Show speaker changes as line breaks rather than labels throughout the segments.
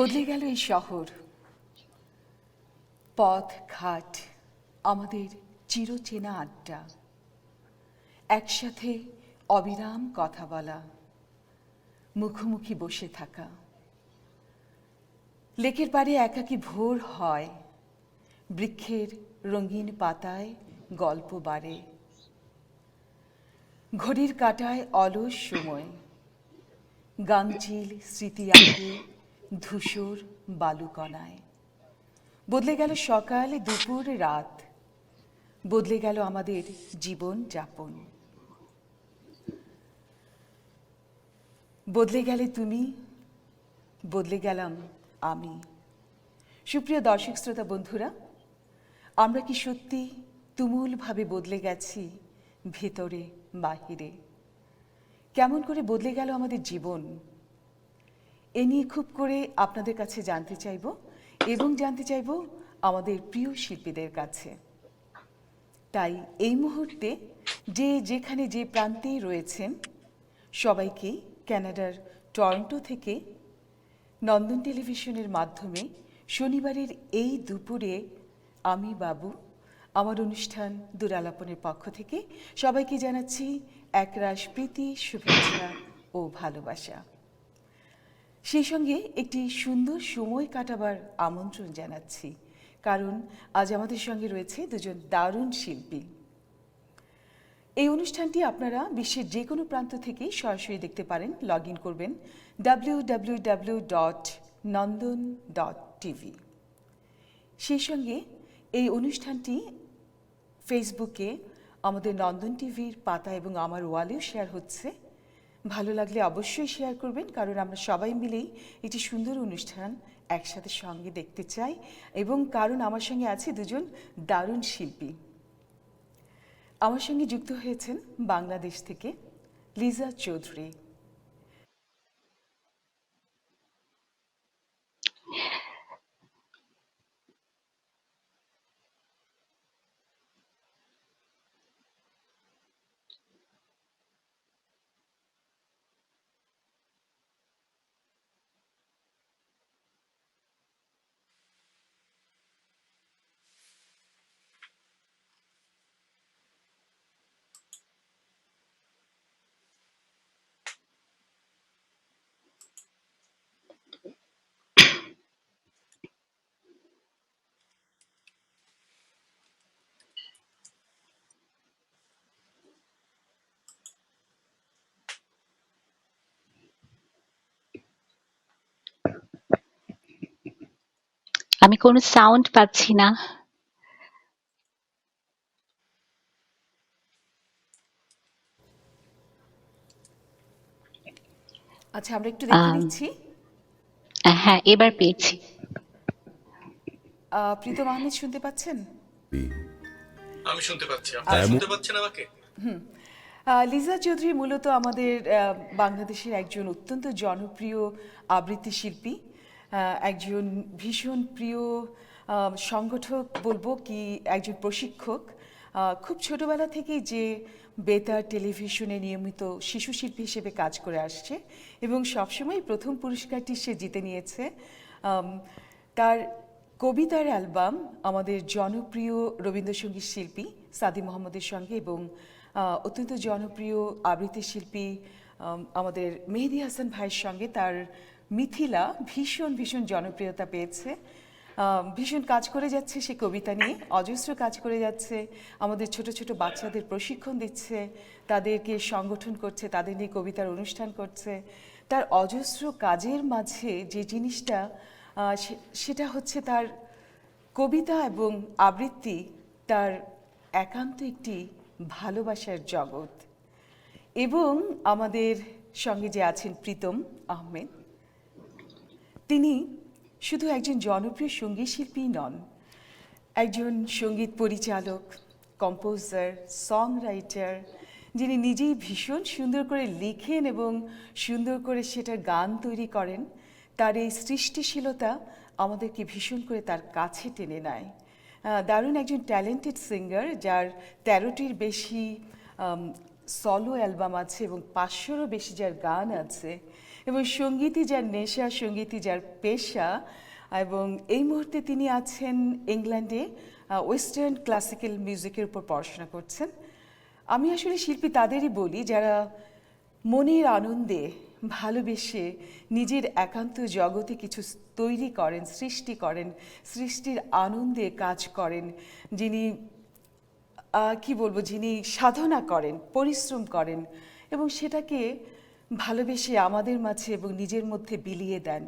বদলে গেল এই শহর, পথ ঘাট, আমাদের চিরচেনা আড্ডা, একসাথে অবিরাম কথা বলা, মুখোমুখি বসে থাকা। লেকের পাড়ে একাকী ভোর হয়, বৃক্ষের রঙিন পাতায় গল্প বাড়ে, ঘড়ির কাঁটায় অলস সময়, গাংচিল স্মৃতি আঁকে ধূসর বালুকণায়। বদলে গেল সকাল, দুপুর, রাত, বদলে গেল আমাদের জীবন যাপন। বদলে গেলে তুমি, বদলে গেলাম আমি। সুপ্রিয় দর্শক শ্রোতা বন্ধুরা, আমরা কি সত্যি তুমুলভাবে বদলে গেছি ভেতরে বাহিরে? কেমন করে বদলে গেল আমাদের জীবন? এ নিয়ে খুব করে আপনাদের কাছে জানতে চাইব এবং জানতে চাইব আমাদের প্রিয় শিল্পীদের কাছে। তাই এই মুহূর্তে যে যেখানে যে প্রান্তেই রয়েছেন সবাইকেই কানাডার টরন্টো থেকে নন্দন টেলিভিশনের মাধ্যমে শনিবারের এই দুপুরে আমি বাবু আমার অনুষ্ঠান দুরালাপনের পক্ষ থেকে সবাইকে জানাচ্ছি একরাশ প্রীতি, শুভেচ্ছা ও ভালোবাসা। সেই সঙ্গে একটি সুন্দর সময় কাটাবার আমন্ত্রণ জানাচ্ছি, কারণ আজ আমাদের সঙ্গে রয়েছে দুজন দারুণ শিল্পী। এই অনুষ্ঠানটি আপনারা বিশ্বের যে কোনো প্রান্ত থেকেই সরাসরি দেখতে পারেন। লগ ইন করবেন www.nandon.tv। সেই সঙ্গে এই অনুষ্ঠানটি ফেসবুকে আমাদের নন্দন টিভির পাতা এবং আমার ওয়ালেও শেয়ার হচ্ছে। ভালো লাগলে অবশ্যই শেয়ার করবেন, কারণ আমরা সবাই মিলেই একটি সুন্দর অনুষ্ঠান একসাথে সঙ্গে দেখতে চাই, এবং কারণ আমার সঙ্গে আছে দুজন দারুণ শিল্পী। আমার সঙ্গে যুক্ত হয়েছেন বাংলাদেশ থেকে লিজা চৌধুরী।
আমি কোনো সাউন্ড পাচ্ছি না।
আচ্ছা, আমরা একটু দেখে
আম,
নিচ্ছি।
হ্যাঁ, এবার পেয়েছি।
প্রীতম আহমেদ শুনতে পাচ্ছেন?
আমি শুনতে পাচ্ছি, আপনারা শুনতে পাচ্ছেন আমাকে?
লিজা চৌধুরী মূলত আমাদের বাংলাদেশের একজন অত্যন্ত জনপ্রিয় আবৃত্তি শিল্পী, একজন ভীষণ প্রিয় সংগঠক বলবো কি, একজন প্রশিক্ষক। খুব ছোটবেলা থেকেই যে বেতার টেলিভিশনে নিয়মিত শিশু শিল্পী হিসেবে কাজ করে আসছে এবং সবসময় প্রথম পুরস্কারটি সে জিতে নিয়েছে। তার কবিতার অ্যালবাম আমাদের জনপ্রিয় রবীন্দ্রসঙ্গীত শিল্পী সাদি মোহাম্মদের সঙ্গে এবং অত্যন্ত জনপ্রিয় আবৃত্তি শিল্পী আমাদের মেহেদী হাসান ভাইয়ের সঙ্গে তার মিথিলা ভীষণ ভীষণ জনপ্রিয়তা পেয়েছে। ভীষণ কাজ করে যাচ্ছে সে কবিতা নিয়ে, অজস্র কাজ করে যাচ্ছে, আমাদের ছোট ছোট বাচ্চাদের প্রশিক্ষণ দিচ্ছে, তাদেরকে সংগঠন করছে, তাদের নিয়ে কবিতার অনুষ্ঠান করছে। তার অজস্র কাজের মাঝে যে জিনিসটা সেটা হচ্ছে তার কবিতা এবং আবৃত্তি, তার একান্ত একটি ভালোবাসার জগৎ। এবং আমাদের সঙ্গে যে আছেন প্রীতম আহমেদ, তিনি শুধু একজন জনপ্রিয় সঙ্গীত শিল্পী নন, একজন সঙ্গীত পরিচালক, কম্পোজার, সং রাইটার, যিনি নিজেই ভীষণ সুন্দর করে লিখেন এবং সুন্দর করে সেটার গান তৈরি করেন। তার এই সৃষ্টিশীলতা আমাদেরকে ভীষণ করে তার কাছে টেনে নেয়। দারুণ একজন ট্যালেন্টেড সিঙ্গার, যার 13টির বেশি সলো অ্যালবাম আছে এবং 500-রও বেশি যার গান আছে। এবং সঙ্গীতই যার নেশা, সঙ্গীতই যার পেশা, এবং এই মুহূর্তে তিনি আছেন ইংল্যান্ডে, ওয়েস্টার্ন ক্লাসিক্যাল মিউজিকের উপর পড়াশোনা করছেন। আমি আসলে শিল্পী তাদেরই বলি যারা মনের আনন্দে ভালোবেসে নিজের একান্ত জগতে কিছু তৈরি করেন, সৃষ্টি করেন, সৃষ্টির আনন্দে কাজ করেন, যিনি কি বলবো, যিনি সাধনা করেন, পরিশ্রম করেন এবং সেটাকে ভালোবেসে আমাদের মাঝে এবং নিজের মধ্যে বিলিয়ে দেন।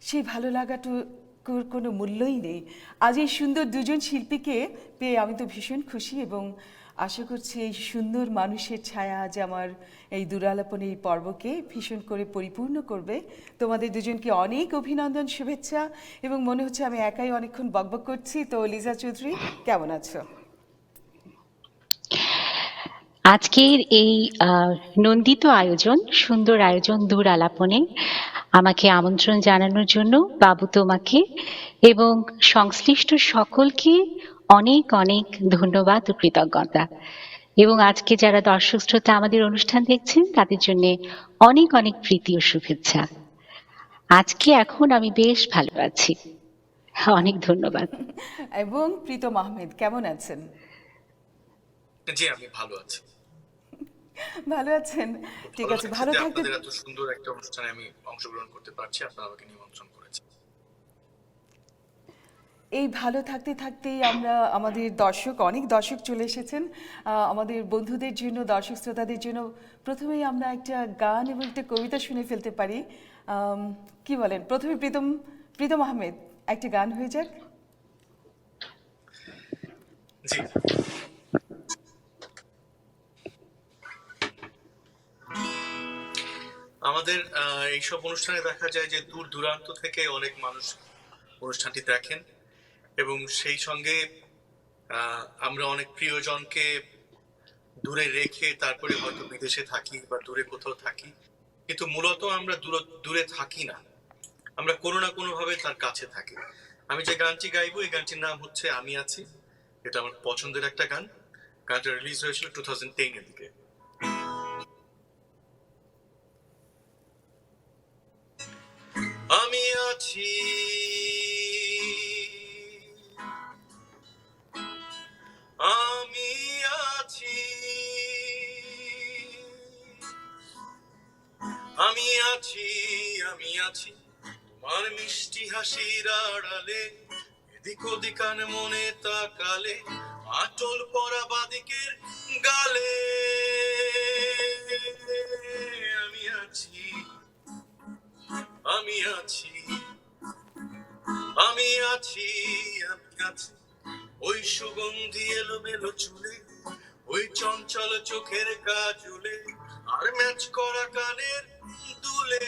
সেই ভালো লাগাটুকুর কোনো মূল্যই নেই। আজ এই সুন্দর দুজন শিল্পীকে পেয়ে আমি তো ভীষণ খুশি এবং আশা করছি এই সুন্দর মানুষের ছায়া আজ আমার এই দুরালাপনের এই পর্বকে ভীষণ করে পরিপূর্ণ করবে। তোমাদের দুজনকে অনেক অভিনন্দন, শুভেচ্ছা, এবং মনে হচ্ছে আমি একাই অনেকক্ষণ বকবক করছি। তো লিজা চৌধুরী, কেমন আছো?
আজকের এই নন্দিত আয়োজন, সুন্দর আয়োজন দূর আলাপনে আমাকে আমন্ত্রণ জানানোর জন্য বাবু তোমাকে এবং সংশ্লিষ্ট সকলকে অনেক অনেক ধন্যবাদ ও কৃতজ্ঞতা। এবং আজকে যারা দর্শক শ্রোতা আমাদের অনুষ্ঠান দেখছেন তাদের জন্য অনেক অনেক প্রীতি ও শুভেচ্ছা। আজকে এখন আমি বেশ ভালো আছি, অনেক ধন্যবাদ।
এবং প্রীতম আহমেদ, কেমন আছেন?
জি, আমি ভালো আছি।
ভালো আছেন? ঠিক আছে,
লাগছে
ভালো
যে
থাকতে।
আপনাদের এত সুন্দর একটা অনুষ্ঠানে আমি অংশগ্রহণ করতে পারছি, আপনারা আমাকে নিমন্ত্রণ করেছেন।
এই ভালো থাকতে থাকতেই আমরা আমাদের অনেক দর্শক চলে এসেছেন। আমাদের বন্ধুদের জন্য, দর্শক শ্রোতাদের জন্য প্রথমেই আমরা একটা গান এবং একটা কবিতা শুনে ফেলতে পারি। কি বলেন? প্রথমে প্রীতম আহমেদ, একটা গান হয়ে যাক।
জি, আমাদের এইসব অনুষ্ঠানে দেখা যায় যে দূর দূরান্ত থেকে অনেক মানুষ অনুষ্ঠানটি দেখেন এবং সেই সঙ্গে আমরা অনেক প্রিয়জনকে দূরে রেখে তারপরে হয়তো বিদেশে থাকি বা দূরে কোথাও থাকি, কিন্তু মূলত আমরা দূরে থাকি না, আমরা কোনো না কোনো ভাবে তার কাছে থাকি। আমি যে গানটি গাইবো এই গানটির নাম হচ্ছে আমি আছি। এটা আমার পছন্দের একটা গান। গানটা রিলিজ হয়েছিল 2010 এর দিকে। আমি আছি, আমি আছি, আমি আছি, আমি আছি তোমার মিষ্টি হাসির আড়ালে, এদিক ওদিক মনে তাকালে আটল পরা বাদিকের গালে। আমি আছি, আমি আছি, আমি আছি, আমি আছি, ওই সুগন্ধি এলোমেলো চুলে, ওই চঞ্চল চোখের কাজলে, আর ম্যাচ করা কানের দুলে।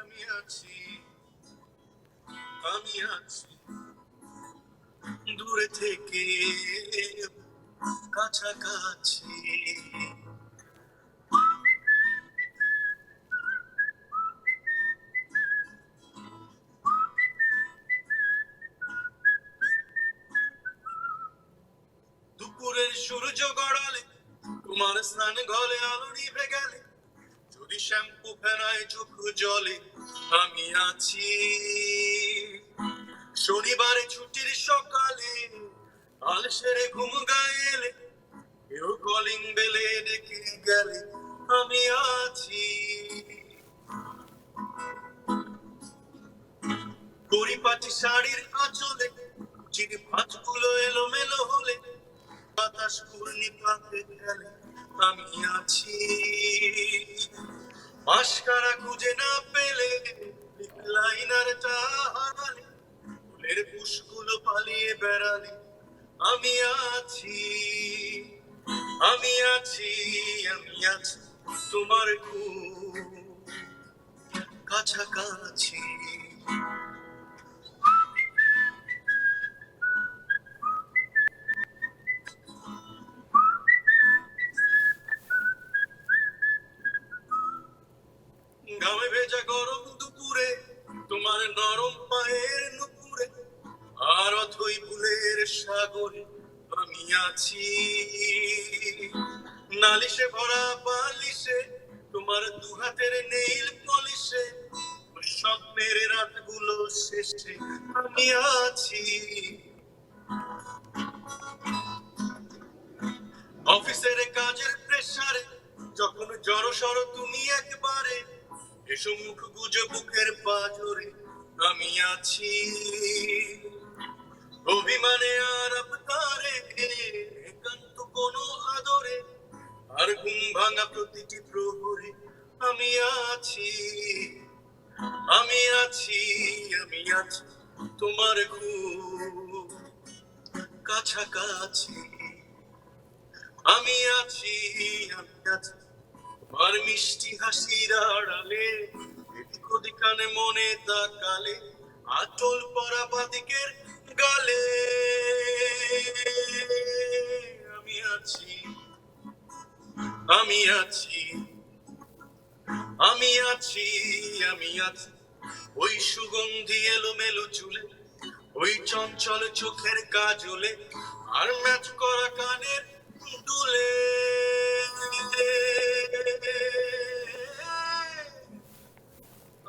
আমি আছি, আমি আছি, দূরে থেকে কাছাকাছি। দুপুরের সূর্য গড়ালে তোমার স্নান ঘরে আলো নিভে গেলে, যদি শ্যাম্পু ফেনায় চোখ জলে, আমি আছি। শনিবারে ছুটির সকালে আল সেরে ঘুম গায়েলে, কেউ কলিং বেলে ডেকে গেলে, আমি আছি। পরিপাটি শাড়ির আঁচলে চির ভাঁজগুলো এলোমেলো হলে, বাতাস ঘূর্ণি পাতে গেলে, আমি আছি। মাস্কারা খুঁজে না পেলে লাইনারটা হারালে, ফুলের পুষ্পগুলো পালিয়ে বেড়ালে, আমি আছি, আমি আছি, আমি আছি তোমার খুব কাছাকাছি। ঘামে ভেজা গরম দুপুরে তোমার নরম পায়ের নুপুরে, আর অথই ফুলের সাগরে আমি আছি। নালিশে ভরা বালিশে তোমার দু হাতের নেইল পলিশে স্বপ্নের রাতগুলো শেষে আমি আছি। অফিসের কাজের প্রেসারে যখন জড়সড় তুমি একবারে এসো মুখ গুজে বুকের পাজরে আমি আছি। অভিমানে আর আবতারে একান্ত কোনো আদরে আর ঘুম ভাঙা প্রতিটি প্রহরে আমি আছি। আমি আছি, আমি আছি তোমার খুব কাছাকাছি। আমি আছি, আমি আছি তোমার মিষ্টি হাসির আড়ালে এদিক ওদিক কানে মনে তাকালে আঁচল পরা বাদিকের গালে আমি আছি। আমি আছি, আমি আছি, আমি আছি ওই সুগন্ধি এলোমেলো চুলে ওই চঞ্চল চোখের কাজলে আর ম্যাচ করা কানের দুলে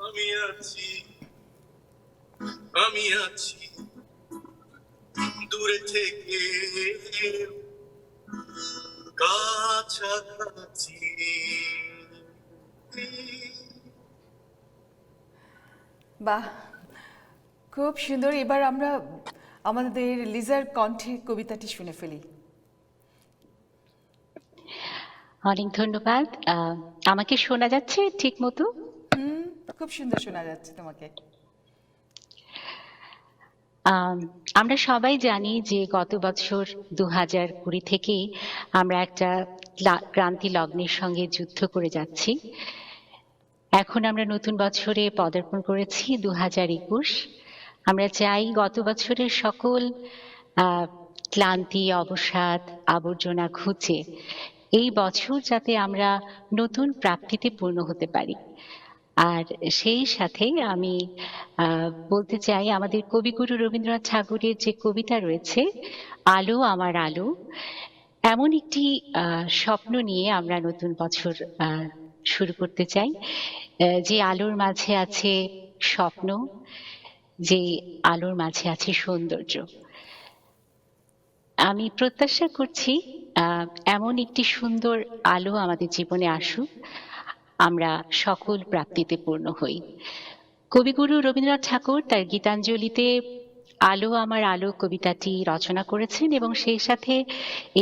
আমি আছি। আমি আছি দূরে থেকে কাছাকাছি।
বাহ, খুব সুন্দর। এবার আমরা আমাদের লিজার কণ্ঠে কবিতাটি শুনে ফেলি।
অনেক ধন্যবাদ। আমাকে শোনা যাচ্ছে ঠিক মতো?
খুব সুন্দর শোনা যাচ্ছে তোমাকে।
আমরা সবাই জানি যে গত বছর 2020 থেকেই আমরা একটা ক্রান্তি লগ্নের সঙ্গে যুদ্ধ করে যাচ্ছি। এখন আমরা নতুন বছরে পদার্পণ করেছি 2021। আমরা চাই গত বছরের সকল ক্লান্তি, অবসাদ, আবর্জনা ঘুচে এই বছর যাতে আমরা নতুন প্রাপ্তিতে পূর্ণ হতে পারি। আর সেই সাথে আমি বলতে চাই আমাদের কবিগুরু রবীন্দ্রনাথ ঠাকুরের যে কবিতা রয়েছে আলো আমার আলো, এমন একটি স্বপ্ন নিয়ে আমরা নতুন বছর শুরু করতে চাই। যে আলোর মাঝে আছে স্বপ্ন, যে আলোর মাঝে আছে সৌন্দর্য। আমি প্রত্যাশা করছি এমন একটি সুন্দর আলো আমাদের জীবনে আসুক, আমরা সকল প্রাপ্তিতে পূর্ণ হই। কবিগুরু রবীন্দ্রনাথ ঠাকুর তার গীতাঞ্জলিতে আলো আমার আলো কবিতাটি রচনা করেছেন এবং সেই সাথে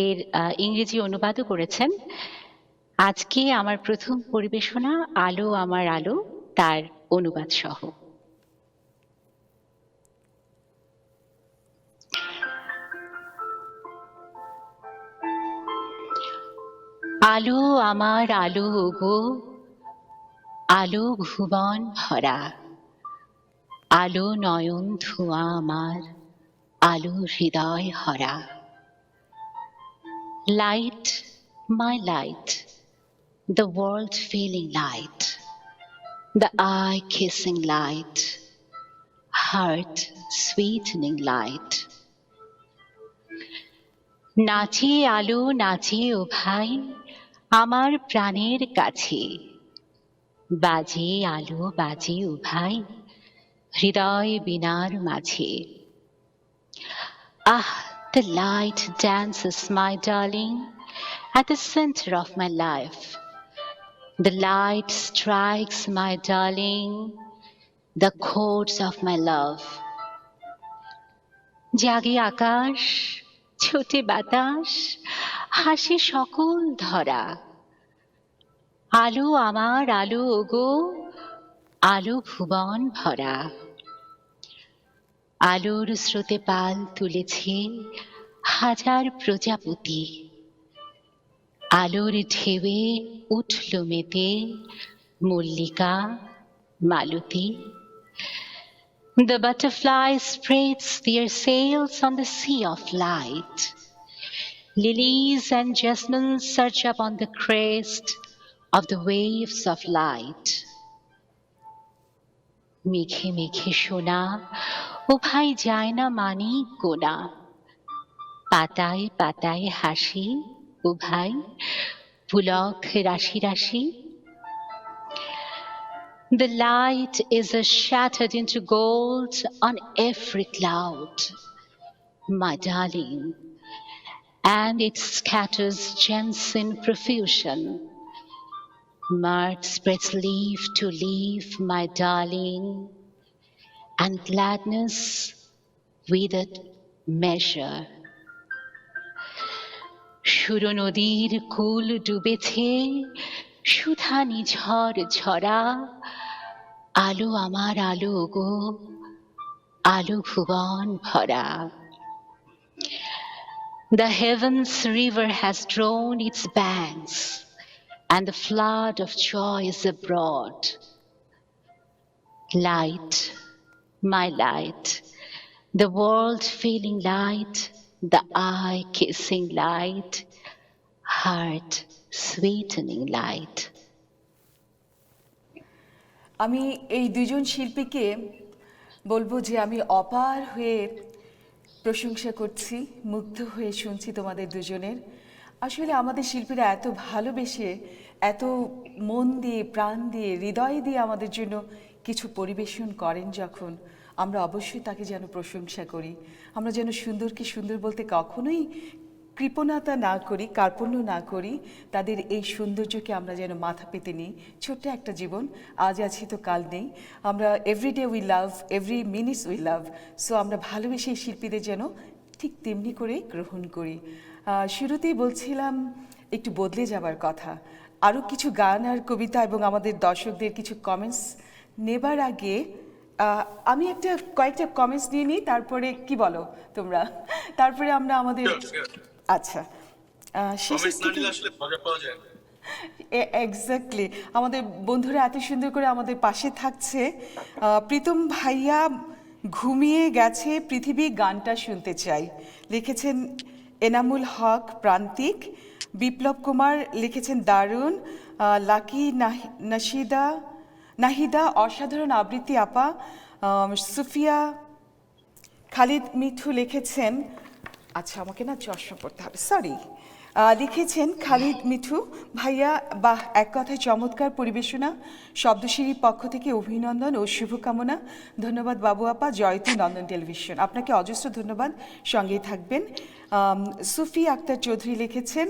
এর ইংরেজি অনুবাদও করেছেন। আজকে আমার প্রথম পরিবেশনা আলো আমার আলো, তার অনুবাদ সহ। আলো আমার আলো গো, আলো ভুবন ভরা, আলো নয়ন ধোঁয়া আমার, আলো হৃদয় হরা। Light, my light, the world feeling light, the eye kissing light, heart sweetening light. নাচে আলো নাচে ও ভাই আমার প্রাণের কাছে, বাজে আলো বাজে ও ভাই হৃদয় বীণার মাঝে। Ah, the light dances, my darling, at the center of my life. The light strikes, my darling, the chords of my love. জাগে আকাশ, ছোটে বাতাস, হাসে সকল ধরা। আলো আমার আলো ওগো, আলো ভুবন ভরা। আলোর স্রোতে পাল তুলেছে হাজার প্রজাপতি, আলোর ঢেউয়ে উঠল মেতে মল্লিকা মালতী। The butterflies spreads their sails on the sea of light. Lilies and jasmine surge up on the crest of the waves of light. মেঘে মেঘে সোনা ও ভাই যায় না মানিক গোনা, পাতায় পাতায় হাসি ও ভাই পুলক রাশি রাশি। The light is shattered into gold on every cloud, my darling, and it scatters gems in profusion. Mirth spreads leaf to leaf, my darling, and gladness without measure. সুর নদীর কুল ডুবেছে, সুধা নিঝর ঝরা, আলো আমার আলো গো, আলো ভুবন ভরা। The heavens river has drawn its banks, and the flood of joy is abroad. Light, my light, the world feeling light, the eye kissing light, heart sweetening light.
আমি এই দুজন শিল্পীকে বলবো যে আমি অপার হয়ে প্রশংসা করছি, মুগ্ধ হয়ে শুনছি তোমাদের দুজনের। আসলে আমাদের শিল্পীরা এত ভালোবেসে, এত মন দিয়ে, প্রাণ দিয়ে, হৃদয় দিয়ে আমাদের জন্য কিছু পরিবেশন করেন যখন, আমরা অবশ্যই তাকে যেন প্রশংসা করি। আমরা যেন সুন্দরকে সুন্দর বলতে কখনোই কৃপণতা না করি, কার্পণ্য না করি, তাদের এই সৌন্দর্যকে আমরা যেন মাথা পেতে নিই। ছোট্ট একটা জীবন, আজ আছি তো কাল নেই। আমরা everyday we love, every minutes we love. So আমরা ভালোবেসে এই শিল্পীদের যেন ঠিক তেমনি করে গ্রহণ করি। শুরুতেই বলছিলাম একটু বদলে যাবার কথা, আরও কিছু গান আর কবিতা এবং আমাদের দর্শকদের কিছু কমেন্টস নেবার আগে আমি কয়েকটা কমেন্টস নিয়ে নিই, তারপরে কি বলো তোমরা, তারপরে আমরা আমাদের আচ্ছা শেষের দিকে এক্স্যাক্টলি আমাদের বন্ধুরা এত সুন্দর করে আমাদের পাশে থাকছে। প্রীতম ভাইয়া ঘুমিয়ে গেছে পৃথিবী গানটা শুনতে চাই লিখেছেন এনামুল হক প্রান্তিক। বিপ্লব কুমার লিখেছেন দারুণ। লাকি নাহিদা অসাধারণ আবৃত্তি আপা। সুফিয়া খালিদ মিঠু লিখেছেন, আচ্ছা আমাকে না চশমা পড়তে হবে, সরি, লিখেছেন খালিদ মিঠু ভাইয়া, বাহ এক কথায় চমৎকার পরিবেশনা, শব্দশিরীর পক্ষ থেকে অভিনন্দন ও শুভকামনা। ধন্যবাদ বাবু আপা, জয়তী নন্দন টেলিভিশন, আপনাকে অজস্র ধন্যবাদ, সঙ্গেই থাকবেন। সুফি আক্তার চৌধুরী লিখেছেন,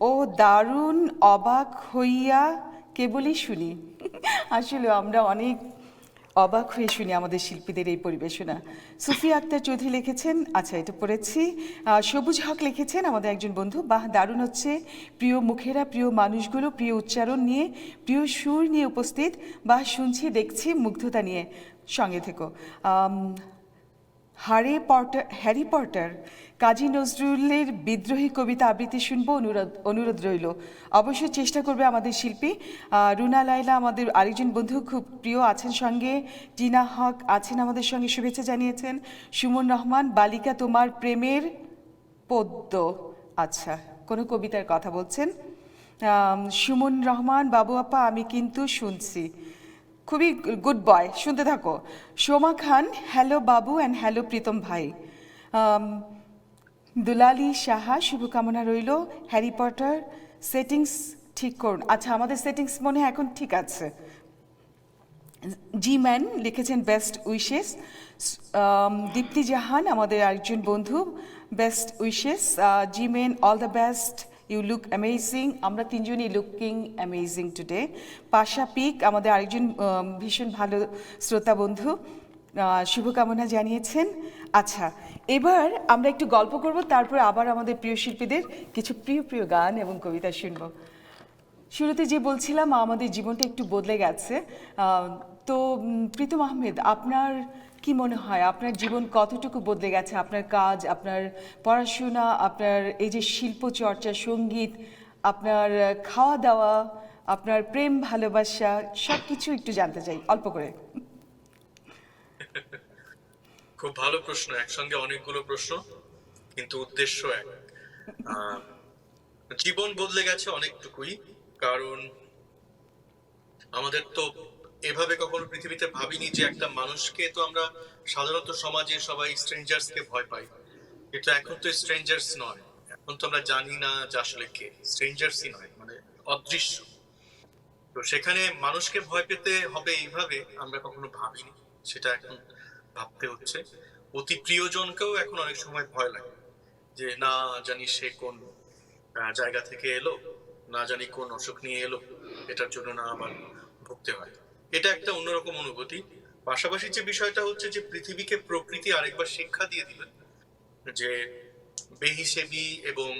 ও দারুণ, অবাক হইয়া কেবলই শুনি। আসলে আমরা অনেক অবাক হয়ে শুনি আমাদের শিল্পীদের এই পরিবেশনা। সুফিয়া আক্তার চৌধুরী লিখেছেন, আচ্ছা এটা পড়েছি। সবুজ হক লিখেছেন আমাদের একজন বন্ধু, বাহ দারুণ হচ্ছে, প্রিয় মুখেরা, প্রিয় মানুষগুলো, প্রিয় উচ্চারণ নিয়ে, প্রিয় সুর নিয়ে উপস্থিত, বাহ শুনছি দেখছি মুগ্ধতা নিয়ে, সঙ্গে থেকো। হ্যারি পটার কাজী নজরুলের বিদ্রোহী কবিতা আবৃত্তি শুনবো, অনুরোধ রইল। অবশ্যই চেষ্টা করবে আমাদের শিল্পী। রুনা লাইলা আমাদের আরেকজন বন্ধু খুব প্রিয় আছেন সঙ্গে। টিনা হক আছেন আমাদের সঙ্গে, শুভেচ্ছা জানিয়েছেন। সুমন রহমান, বালিকা তোমার প্রেমের পদ্য, আচ্ছা কোনো কবিতার কথা বলছেন। সুমন রহমান, বাবু আপা আমি কিন্তু শুনছি, খুবই গুড বয়, শুনতে থাকো। সোমা খান, hello Babu and hello Pritam ভাই। দুলালি সাহা, শুভকামনা রইল। হ্যারি পটার সেটিংস ঠিক করুন, আচ্ছা আমাদের সেটিংস মনে হয় এখন ঠিক আছে। জি ম্যান লিখেছেন বেস্ট উইশেস। দীপ্তি জাহান আমাদের আরেকজন বন্ধু, best wishes. G man all the best, you look amazing, আমরা তিনজনই লুকিং অ্যামেজিং টুডে। পাশা পিক আমাদের আরেকজন ভীষণ ভালো শ্রোতা বন্ধু, শুভকামনা জানিয়েছেন। আচ্ছা এবার আমরা একটু গল্প করব, তারপর আবার আমাদের প্রিয় শিল্পীদের কিছু প্রিয় প্রিয় গান এবং কবিতা শুনব। শুরুতে যে বলছিলাম আমাদের জীবনটা একটু বদলে গেছে, তো প্রীতম আহমেদ আপনার কি মনে হয় আপনার জীবন কতটুকু বদলে গেছে? আপনার কাজ, আপনার পড়াশোনা, আপনার এই যে শিল্প চর্চা, সঙ্গীত, আপনার খাওয়া দাওয়া, আপনার প্রেম ভালোবাসা, সব কিছু একটু জানতে চাই অল্প করে।
খুব ভালো প্রশ্ন, একসঙ্গে অনেকগুলো প্রশ্ন কিন্তু উদ্দেশ্য এক। জীবন বদলে গেছে অনেকটুকুই, কারণ আমাদের তো এভাবে কখনো পৃথিবীতে ভাবিনি যে একটা মানুষকে, তো আমরা সাধারণত সমাজে সবাই স্ট্রেঞ্জার্সকে ভয় পাই, কিন্তু এখন তো স্ট্রেঞ্জার্স নয়, এখন তো আমরা জানি না যে আসলে কে, স্ট্রেঞ্জার্সই নয়, মানে অদৃশ্য। তো সেখানে মানুষকে ভয় পেতে হবে এইভাবে আমরা কখনো ভাবিনি, সেটা এখন ভাবতে হচ্ছে। অতি প্রিয়জনকেও এখন অনেক সময় ভয় লাগে যে না জানি সে কোন জায়গা থেকে এলো, না জানি কোন অসুখ নিয়ে এলো, এটার জন্য না আবার ভুগতে হয়। এটা একটা অন্যরকম অনুভূতি। পাশাপাশি যে বিষয়টা হচ্ছে যে পৃথিবীকে প্রকৃতি আরেকবার শিক্ষা দিয়ে দিলেন যে বেহিসেবি এবং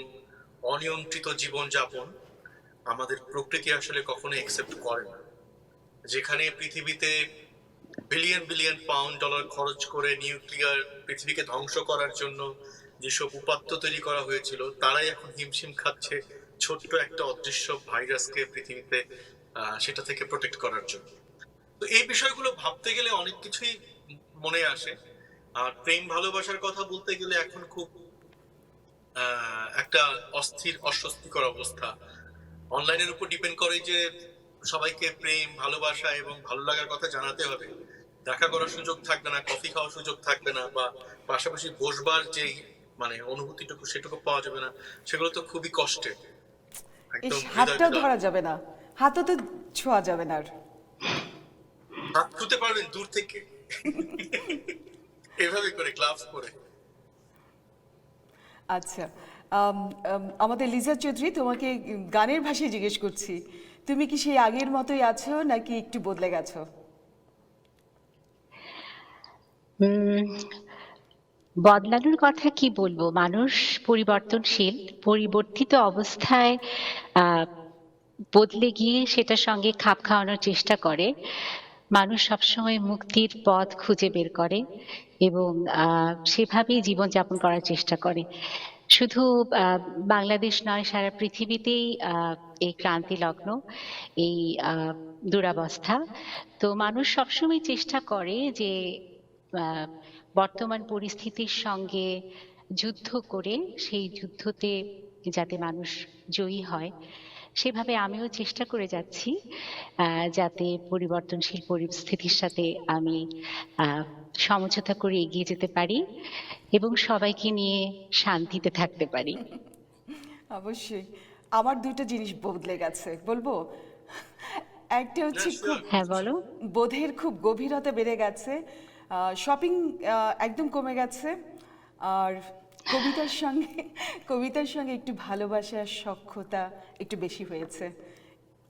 অনিয়ন্ত্রিত জীবনযাপন আমাদের প্রকৃতি আসলে কখনো একসেপ্ট করে না। যেখানে পৃথিবীতে বিলিয়ন বিলিয়ন পাউন্ড ডলার খরচ করে নিউক্লিয়ার পৃথিবীকে ধ্বংস করার জন্য যেসব উপাত্ত তৈরি করা হয়েছিল, তারাই এখন হিমশিম খাচ্ছে ছোট্ট একটা অদৃশ্য ভাইরাসকে পৃথিবীতে সেটা থেকে প্রোটেক্ট করার জন্য। তো এই বিষয়গুলো ভাবতে গেলে অনেক কিছুই মনে আসে। আর প্রেম ভালোবাসার কথা বলতে গেলে এখন খুব একটা অস্থির অস্বস্তিকর অবস্থা। অনলাইনের উপর ডিপেন্ড করে যে সবাইকে প্রেম ভালোবাসা এবং ভালো লাগার কথা জানাতে হবে, দেখা করার সুযোগ থাকবে না, কফি খাওয়ার সুযোগ থাকবে না, বা পাশাপাশি বসবার যেই মানে অনুভূতিটুকু সেটুকু পাওয়া যাবে না, সেগুলো তো খুবই কষ্টের, একদম
হাতটাও ধরা যাবে না, হাতও তো ছোঁয়া যাবে না আর।
হাত ছুতে পারবেন দূর থেকে এভাবে করে গ্লাভস পরে।
আচ্ছা, আমাদের লিজা চৌধুরী, তোমাকে গানের ভাষায় জিজ্ঞেস করছি, তুমি কি সেই আগের মতোই আছো নাকি একটু বদলে গেছো?
বদলানোর কথা কি বলবো, মানুষ পরিবর্তনশীল, পরিবর্তিত অবস্থায় আহ বদলে গিয়ে সেটার সঙ্গে খাপ খাওয়ানোর চেষ্টা করে। মানুষ সবসময় মুক্তির পথ খুঁজে বের করে এবং সেভাবেই জীবনযাপন করার চেষ্টা করে। শুধু বাংলাদেশ নয়, সারা পৃথিবীতেই এই ক্রান্তি লগ্ন, এই দুরবস্থা। তো মানুষ সবসময় চেষ্টা করে যে আহ, বর্তমান পরিস্থিতির সঙ্গে যুদ্ধ করে সেই যুদ্ধতে যাতে মানুষ জয়ী হয়, সেভাবে আমিও চেষ্টা করে যাচ্ছি যাতে পরিবর্তনশীল পরিস্থিতির সাথে আমি সমঝোতা করে এগিয়ে যেতে পারি এবং সবাইকে নিয়ে শান্তিতে থাকতে পারি।
অবশ্যই। আমার দুটো জিনিস বদলে গেছে, বলবো। একটা হচ্ছে খুব
হ্যাঁ, বলো।
বোধের খুব গভীরতা বেড়ে গেছে, শপিং একদম কমে গেছে, আর কবিতার সঙ্গে একটু ভালোবাসার সখ্যতা একটু বেশি হয়েছে।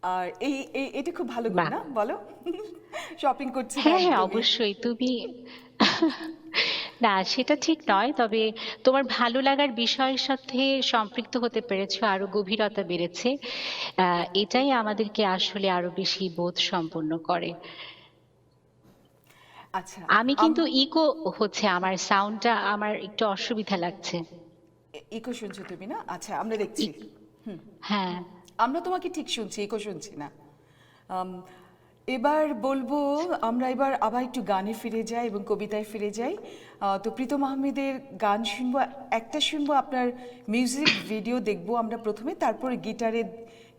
আর এটা খুব ভালো গুণ,
বাহ।
না বলো? শপিং করছি না
হ্যাঁ হ্যাঁ,
একদমই।
অবশ্যই। তুমি না, সেটা ঠিক নয়, তবে তোমার ভালো লাগার বিষয়ের সাথে সম্পৃক্ত হতে পেরেছো, আরো গভীরতা বেড়েছে। এটাই আমাদেরকে আসলে আরো বেশি বোধ সম্পন্ন করে।
আচ্ছা,
আমি কিন্তু ইকো হচ্ছে, আমার সাউন্ডটা আমার একটু অসুবিধা লাগছে।
ইকো শুনছো তুমি না? আচ্ছা, আমরা দেখছি।
হ্যাঁ,
আমরা তোমাকে ঠিক শুনছি, ইকো শুনছি না। আম, এবার বলবো, আমরা এবার আবার একটু গানে ফিরে যাই এবং কবিতায় ফিরে যাই। তো প্রীতম আহমেদের গান শুনবো, একটা শুনবো, আপনার মিউজিক ভিডিও দেখবো আমরা প্রথমে, তারপরে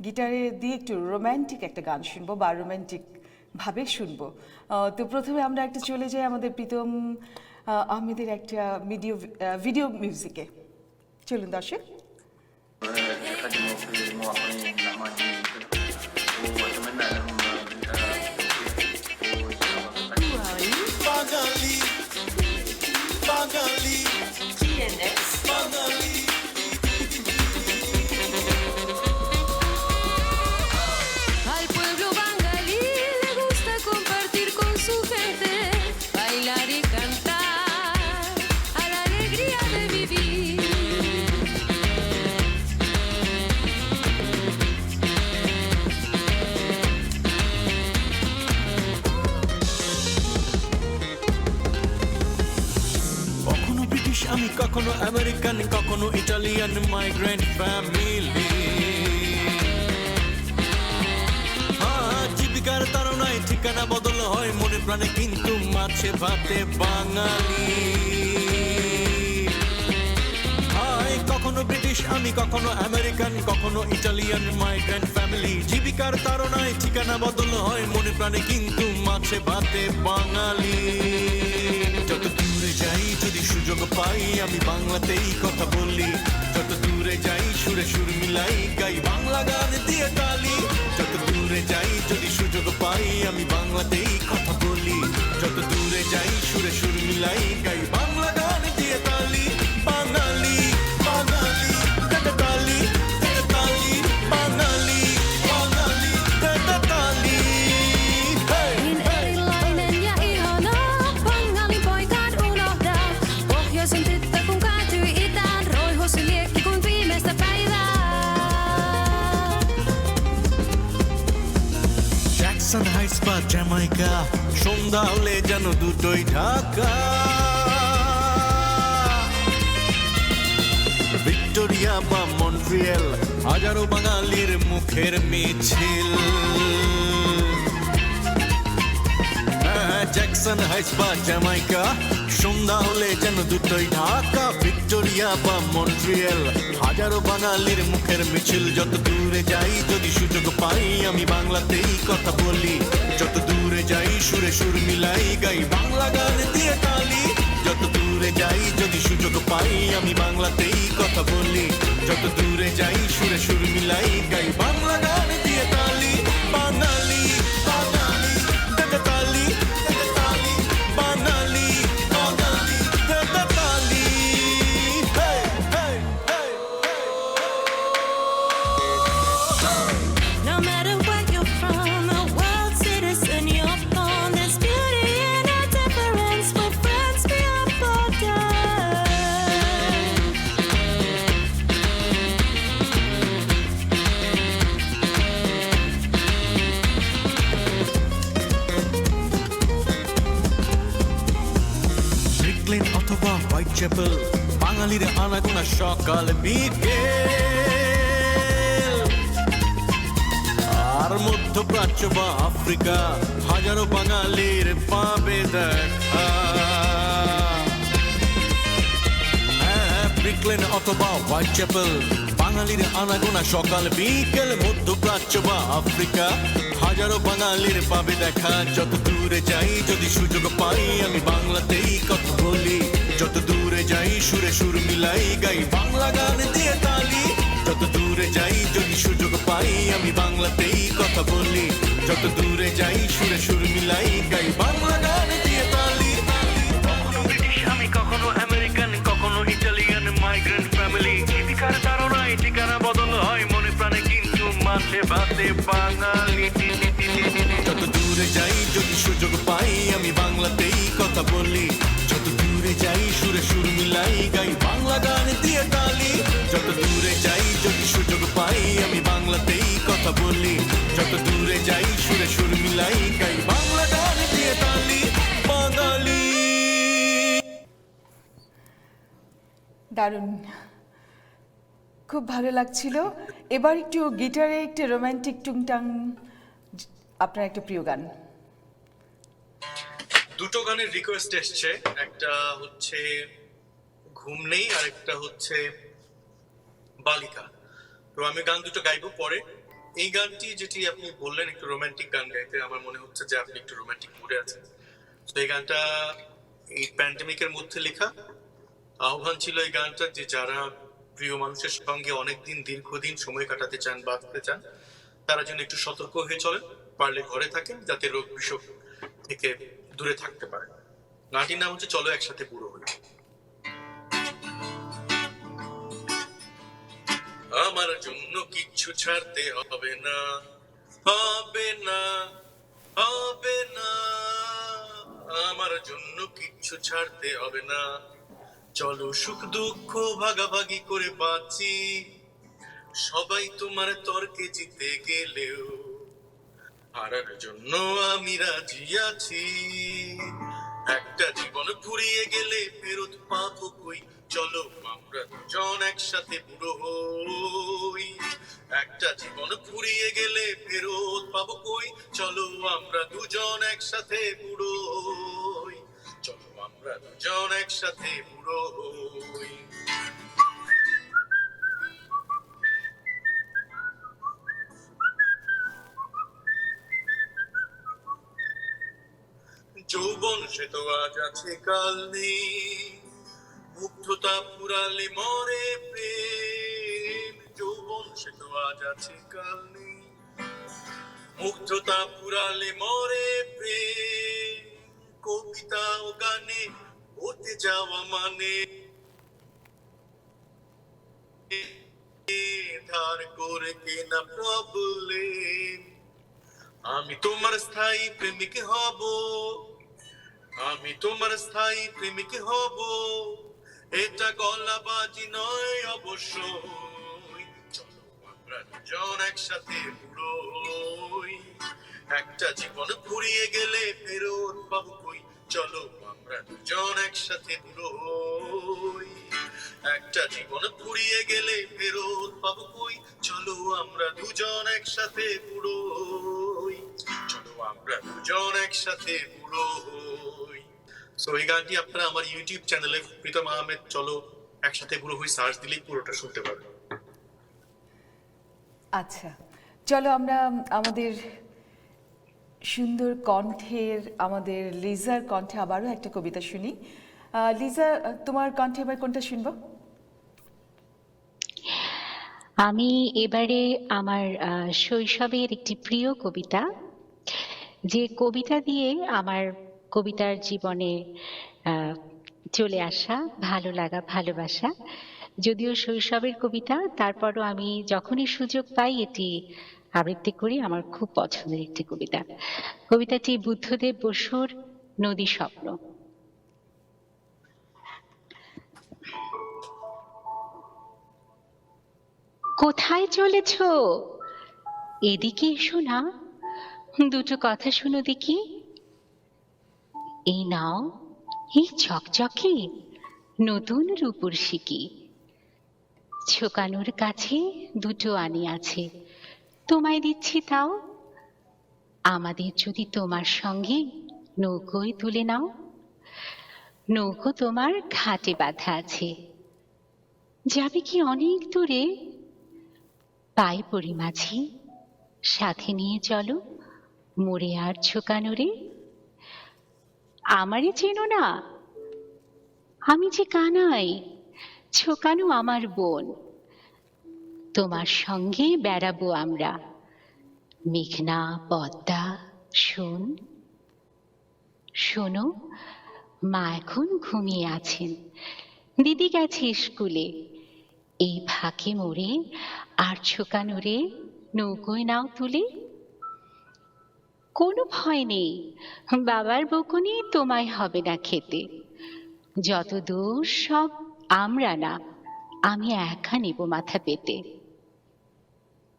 গিটারে দিয়ে একটু রোম্যান্টিক একটা গান শুনবো বা রোম্যান্টিক ভাবে শুনবো। তো প্রথমে আমরা একটা চলে যাই আমাদের প্রীতম আহমেদের একটা ভিডিও মিউজিকে। চলুন দর্শক।
يقدموا في المواطنين العمانيين واتمنى لهم
Bangali, Bangali,
TNX.
Bangali.
Al pueblo bangalí le gusta compartir con su gente, bailar y cantar a la alegría de vivir.
কখনো ব্রিটিশ আমি, কখনো আমেরিকান, কখনো ইটালিয়ান মাইগ্রেন্ট ফ্যামিলি। জীবিকার তাড়নায় ঠিকানা বদল হয় মনে প্রাণে, কিন্তু মাছে ভাতে বাঙালি। কখনো ব্রিটিশ আমি, কখনো আমেরিকান, কখনো ইটালিয়ান মাইগ্রেন্ট ফ্যামিলি। জীবিকার তাড়নায় ঠিকানা বদল হয় মনে প্রাণে, কিন্তু মাছে ভাতে বাঙালি। যত দূরে যাই যদি সুযোগ পাই আমি বাংলাতেই কথা বলি, যত দূরে যাই সুরে সুর মিলাই গাই বাংলা গান দিয়ে তালি। মিলাই গাই বাংলা গান দিয়ে তালি বাঙালি বাঙালি দেতে তালি বাঙালি বাঙালি দেতে তালি
Niin erilainen ja ihana, Bangalin poika en unohda. Pohjoisen tyttö kun kääntyi itään, roihusi liekki kuin viimeistä päivää.
Jackson Heights বা জ্যামাইকা সন্ধ্যা হলে যেন দুটোই ঢাকা ভিক্টোরিয়া বা মন্ট্রিয়েল হাজারো বাঙালির মুখের মিছিল জ্যাকসন হাইটস বা জ্যামাইকা সন্ধ্যা হলে যেন দুটোই ঢাকা ভিক্টোরিয়া বা মন্ট্রিয়েল হাজারো বাঙালির মুখের মিছিল যত দূরে যাই যদি সুযোগ পাই আমি বাংলাতেই কথা বলি যত দূরে যাই সুরে সুর মিলাই গাই বাংলা গান দিয়ে তালি যত দূরে যাই যদি সুযোগ পাই আমি বাংলাতেই কথা বলি যত দূরে যাই সুরে সুর মিলাই গাই বাংলা গান দিয়ে তালি বাঙালি বাঙালি দেতে তালি বাঙালি বাঙালি দেতে তালি hey hey hey
No matter where you're from, a world citizen you're born. There's beauty in our difference, we're friends beyond borders.
Brooklyn অথবা হোয়াইট চ্যাপেল বাঙালির আনাগোনা সকাল বিকেল আর মধ্যপ্রাচ্য বা আফ্রিকা হাজারো বাঙালির পাবে দেখা ব্রুকলিন অথবা হোয়াইট চ্যাপেল বাঙালির আনাগোনা সকাল বিকেল মধ্যপ্রাচ্য বা আফ্রিকা হাজারো বাঙালির পাবে দেখা যত দূরে যাই যদি সুযোগ পাই আমি বাংলাতেই কথা বলি যত দূরে যাই সুরে সুর মিলাই গাই বাংলা গান দিয়ে তালি যত দূরে যাই যদি সুযোগ পাই আমি বাংলাতেই কথা বলি যত দূরে যাই সুরে সুর মিলাই গাই বাংলা গান দিয়ে তালি
কখনো ব্রিটিশ আমি কখনো আমেরিকান কখনো ইটালিয়ান মাইগ্রেন্ট ফ্যামিলি জীবিকার ধারণায় ঠিকানা বদল হয় মনে প্রাণে কিন্তু মাঝে ভাতে বাঙালি
যত দূরে যাই যদি সুযোগ পাই আমি বাংলাতেই কথা বলি যত দূরে যাই সুরে সুর মিলাই গাই বাংলা গান দিয়ে তালি যত দূরে যাই যদি সুযোগ পাই আমি বাংলাতেই কথা বলি যত দূরে যাই সুরে সুর মিলাই গাই বাংলা গান দিয়ে তালি বাঙালি
দারুণ, খুব ভালো লাগছিল। এবার একটু গিটারে একটা রোমান্টিক টুংটাং, আপনার একটা প্রিয় গান।
দুটো গানের রিকোয়েস্ট এসছে, একটা হচ্ছে ঘুম নেই আর একটা হচ্ছে বালিকা। তো আমি গান দুটো গাইবো পরে। এই গানটি যেটি আপনি বললেন একটু রোমান্টিক গান গাইতে, আমার মনে হচ্ছে যে আপনি একটু রোমান্টিক মুডে আছেন। তো এই গানটা এই প্যান্ডেমিকের মধ্যে লেখা। আহ্বান ছিল এই গানটা যে যারা প্রিয় মানুষের সঙ্গে অনেকদিন দীর্ঘদিন সময় কাটাতে চান, বাঁচতে চান, তারা যেন একটু সতর্ক হয়ে চলেন, পারলে ঘরে থাকেন, যাতে রোগ বিসুখ থেকে দূরে থাকতে পারে। গানটির নাম হচ্ছে চলো একসাথে বুড়ো হই। আমার জন্য কিচ্ছু ছাড়তে হবে না, হবে না, হবে না, আমার জন্য কিচ্ছু ছাড়তে হবে না। চলো সুখ দুঃখ ভাগাভাগি করে বাঁচি, সবাই তোমার তর্কে জিতে গেলেও হারার জন্য আমি রাজি আছি। একটা জীবন ফুরিয়ে গেলে ফেরত পাবো কই, চলো আমরা দুজন একসাথে বুড়ো হই। একটা জীবন ফুরিয়ে গেলে ফেরত পাবো কই, চলো আমরা দুজন একসাথে বুড়ো হই। চলো আমরা দুজন একসাথে বুড়ো হই। যৌবন সে তো আজ আছে কাল নেই, মুগ্ধতা ফুরালে মরে প্রেম। যৌবন সে তো আজ আছে কাল নেই, মুগ্ধতা ফুরালে মরে প্রেম। কবিতা ও গানে হতে যাওয়া মানে ধার করে কেনা প্রবলেম। আমি তোমার স্থায়ী প্রেমিক হব, আমি তোমার স্থায়ী প্রেমিক হব, এটা গলাবাজি নয় অবশ্যই। চলো আমরা দুজন একসাথে বুড়ো হই, একটা জীবন ফুরিয়ে গেলে ফেরত পাবো কই। চলো আমরা দুজন একসাথে বুড়ো হই, একটা জীবন ফুরিয়ে গেলে ফেরত পাবো কই। চলো আমরা দুজন একসাথে বুড়ো হই, চলো আমরা দুজন একসাথে বুড়ো হই। সো এই গানটি আপনারা আমার ইউটিউব চ্যানেলে প্রীতম আহমেদ চলো একসাথে বুড়ো হই সার্চ দিলেই পুরোটা শুনতে পারবেন।
আচ্ছা, চলো আমরা আমাদের সুন্দর কণ্ঠের, আমাদের লিজার কণ্ঠে আবারও একটা কবিতা শুনি। লিজা, তোমার কণ্ঠে এবার কোনটা শুনবো?
আমি এবারে আমার শৈশবের একটি প্রিয় কবিতা, যে কবিতা দিয়ে আমার কবিতার জীবনে চলে আসা ভালো লাগা, ভালোবাসা। যদিও শৈশবের কবিতা, তারপরও আমি যখনই সুযোগ পাই এটি আবৃত্তি করি। আমার খুব পছন্দের একটি কবিতা। কবিতাটি বুদ্ধদেব বসুর নদী স্বপ্ন। কোথায় চলেছ? এদিকে এসো না, দুটো কথা শুনো দেখি। এই নাও, এই চকচকে নতুন রূপোর সিকি, ছোকানোর কাছে দুটো আনি আছে, তোমায় দিচ্ছি তাও। আমাদের যদি তোমার সঙ্গে নৌকোয় তুলে নাও, নৌকো তোমার ঘাটে বাঁধা আছে, যাবে কি অনেক দূরে। পায়ে পড়ি মাঝি, সাথে নিয়ে চলো মোড়ে আর ছোকানোরে। আমারে চেনো না, আমি যে কানাই, ছোকানো আমার বোন। তোমার সঙ্গে বেড়াবো আমরা, মেঘনা পদ্মা শোন। শোনো, মা এখন ঘুমিয়ে আছেন, দিদি গেছে স্কুলে। এই ফাঁকে মোড়ে আর ছোকানোরে নৌকোয় নাও তুলে। কোনো ভয় নেই, বাবার বকুনি তোমায় হবে না খেতে। যত দোষ সব আমরা না, আমি একা নেব মাথা পেতে।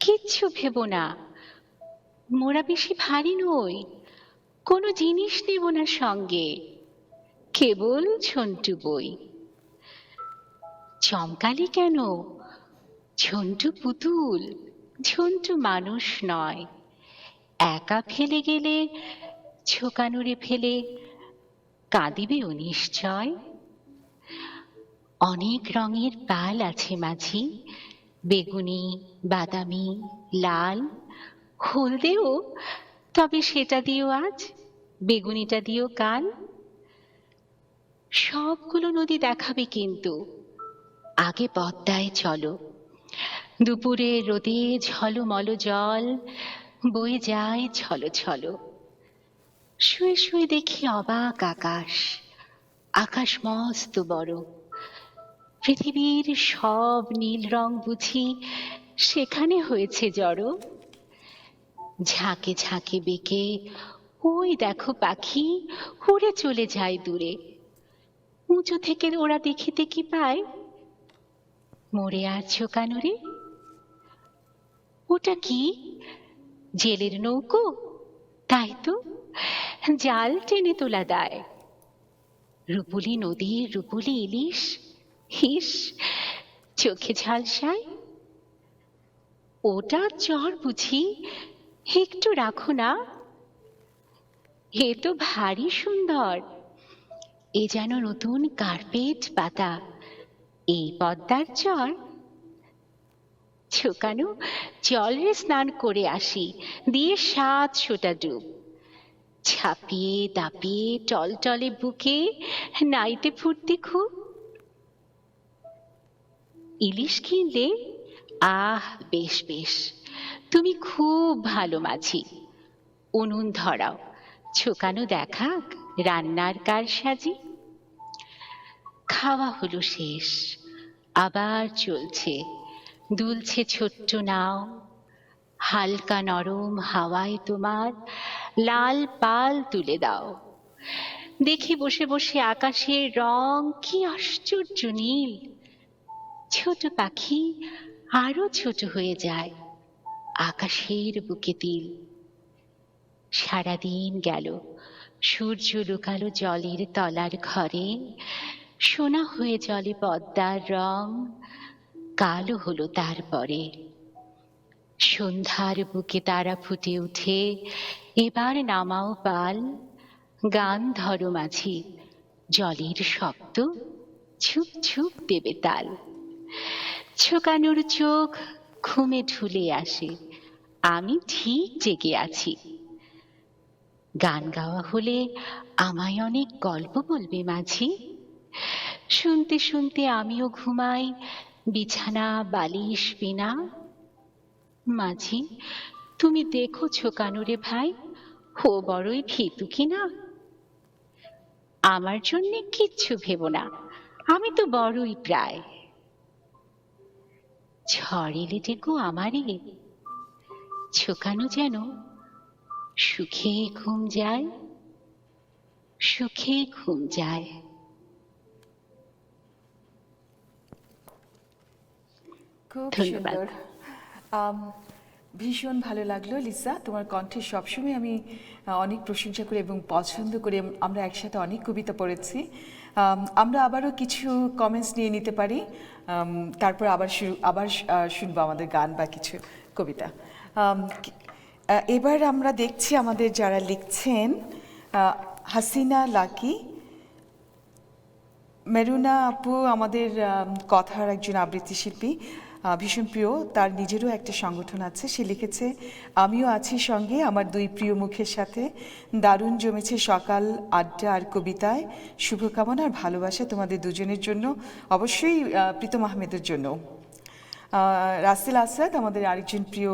কিচ্ছু ভেবো না, মোরা বেশি ভারী নই, কোনো জিনিস নেব না সঙ্গে, কেবল ঝন্টু বই। চমকালি কেন? ঝন্টু পুতুল, ঝন্টু মানুষ নয়। একা ফেলে গেলে ছোকানোরে ফেলে কাঁদিবেও নিশ্চয়। অনেক রঙের পাল আছে মাঝি, বেগুনি, বাদামি, লাল, হলদেও, তবে সেটা দিও আজ, বেগুনিটা দিও কাল। সবগুলো নদী দেখাবে কিন্তু, আগে পদ্মায় চলো। দুপুরে রোদে ঝলমল জল বয়ে যায় ছলো ছলো। শুয়ে শুয়ে দেখি অবাক আকাশ, আকাশ মস্ত বড়। পৃথিবীর সব নীল রং বুঝি সেখানে হয়েছে জড়ো। ঝাঁকে ঝাঁকে বেঁকে ওই দেখো পাখি উড়ে চলে যায় দূরে। উঁচু থেকে ওরা দেখিতে কি পায়? মোড়ে আর ছোকানোরে। ওটা কি? জেলের নৌকো? তাই তো, জাল টেনে তোলা দায়। রূপুলি নদীর রূপুলি ইলিশ, হিস, চোখে ঝালসায়। ওটা চর বুঝি, একটু রাখো না। এ তো ভারী সুন্দর, এ যেন নতুন কার্পেট পাতা, এই পদ্মার চর। ছোকানো, চল রে স্নান করে আসি, দিয়ে 700টা ডুব। ছাপিয়ে দাপিয়ে টলটলে বুকে নাইতে ফুর্তি খুব। ইলিশ কিনলে? আহ বেশ বেশ, তুমি খুব ভালো মাঝি। উনুন ধরাও, ছোকানো দেখাক রান্নার কারসাজি। খাওয়া হলো শেষ, আবার চলছে, দুলছে ছোট্ট নাও, হালকা নরম হাওয়ায় তোমার লাল পাল তুলে দাও। দেখি বসে বসে আকাশের রং কি আশ্চর্য নীল, ছোট পাখি আরো ছোট হয়ে যায়, আকাশের বুকে তিল। সারাদিন গেল, সূর্য লুকালো জলের তলার ঘরে, সোনা হয়ে জলে পদ্মার রং, কালো হলো তারপরে। সন্ধ্যার বুকে তারা ফুটে উঠে, এবার নামাও পাল, গান ধরো মাঝি, জলের শব্দ ছুপ ছুপ দেবে তাল। ছোকানোর চোখ ঘুমে ঢুলে আসে, আমি ঠিক জেগে আছি। গান গাওয়া হলে আমায় অনেক গল্প বলবে মাঝি, শুনতে শুনতে আমিও ঘুমাই, বিছানা বালিশ বিনা। মাঝি তুমি দেখো ছোকানুরে ভাই, ও বড়ই ভীতু কিনা। আমার জন্যে কিচ্ছু ভেবো না, আমি তো বড়ই প্রায়। ঝড় এলে ডেকো আমারে, ছোকানো যেন সুখে ঘুম যায়, সুখে ঘুম যায়।
খুব
ধন্যবাদ।
সুন্দর। ভীষণ ভালো লাগলো লিসা, তোমার কণ্ঠে সবসময় আমি অনেক প্রশংসা করি এবং পছন্দ করি। আমরা একসাথে অনেক কবিতা পড়েছি। আমরা আবারও কিছু কমেন্টস নিয়ে নিতে পারি, তারপর আবার শুনবো আমাদের গান বা কিছু কবিতা। এবার আমরা দেখছি আমাদের যারা লিখছেন, হাসিনা লাকি, মেরুনা আপু আমাদের কথার একজন আবৃত্তি শিল্পী, ভীষণ প্রিয়, তার নিজেরও একটা সংগঠন আছে। সে লিখেছে, আমিও আছি সঙ্গে আমার দুই প্রিয় মুখের সাথে, দারুণ জমেছে সকাল আড্ডা আর কবিতায়, শুভকামনা আর ভালোবাসা তোমাদের দুজনের জন্য, অবশ্যই প্রীতম আহমেদের জন্য। রাসেল আসাদ আমাদের আরেকজন প্রিয়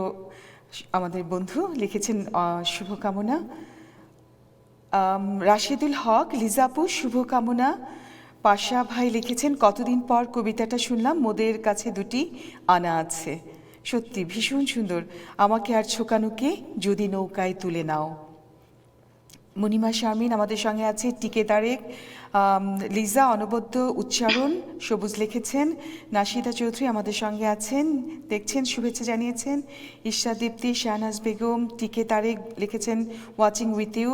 আমাদের বন্ধু লিখেছেন শুভকামনা। রাশিদুল হক, লিজাপু শুভকামনা। পাশা ভাই লিখেছেন, কতদিন পর কবিতাটা শুনলাম, মোদের কাছে দুটি আনা আছে, সত্যি ভীষণ সুন্দর, আমাকে আর ছোকানুকে যদি নৌকায় তুলে নাও। মণিমা শারমিন আমাদের সঙ্গে আছে, টিকে তারেক, লিজা অনবদ্য উচ্চারণ সবুজ লিখেছেন, নাশিদা চৌধুরী আমাদের সঙ্গে আছেন, দেখছেন, শুভেচ্ছা জানিয়েছেন, ঈশা দীপ্তি, শাহনাজ বেগম, টিকে তারেক লিখেছেন ওয়াচিং উইথ ইউ।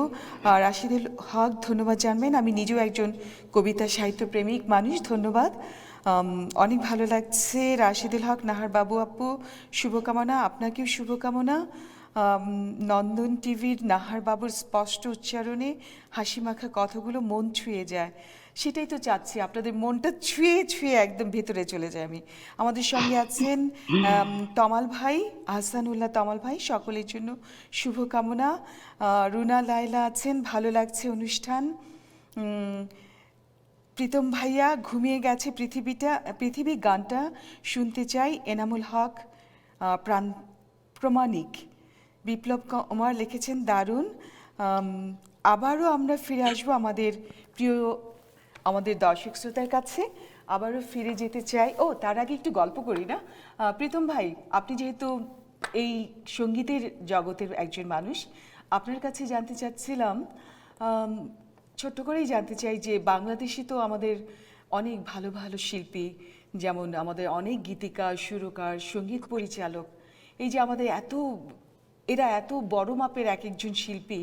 রাশিদুল হক ধন্যবাদ জানবেন, আমি নিজেও একজন কবিতা সাহিত্য প্রেমিক মানুষ, ধন্যবাদ, অনেক ভালো লাগছে। রাশিদুল হক, নাহার বাবু আপু শুভকামনা, আপনাকেও শুভকামনা। নন্দন টিভির নাহার বাবুর স্পষ্ট উচ্চারণে হাসি মাখা কথাগুলো মন ছুঁয়ে যায়, সেটাই তো চাচ্ছি, আপনাদের মনটা ছুঁয়ে ছুঁয়ে একদম ভেতরে চলে যায়। আমাদের সঙ্গে আছেন তমাল ভাই, আহসানুল্লাহ তমাল ভাই, সকলের জন্য শুভকামনা। রুনা লায়লা আছেন, ভালো লাগছে অনুষ্ঠান। প্রীতম ভাইয়া, ঘুমিয়ে গেছে পৃথিবী গানটা শুনতে চাই। এনামুল হক, প্রমাণিক। বিপ্লব কুমার লিখেছেন, দারুণ, আবারও আমরা ফিরে আসবো আমাদের দর্শক শ্রোতার কাছে, আবারও ফিরে যেতে চাই। ও তার আগে একটু গল্প করি না, প্রীতম ভাই, আপনি যেহেতু এই সঙ্গীতের জগতের একজন মানুষ, আপনার কাছে জানতে চাচ্ছিলাম, ছোট্ট করেই জানতে চাই যে বাংলাদেশে তো আমাদের অনেক ভালো ভালো শিল্পী, যেমন আমাদের অনেক গীতিকার, সুরকার, সঙ্গীত পরিচালক, এই যে আমাদের এরা এত বড় মাপের এক একজন শিল্পী,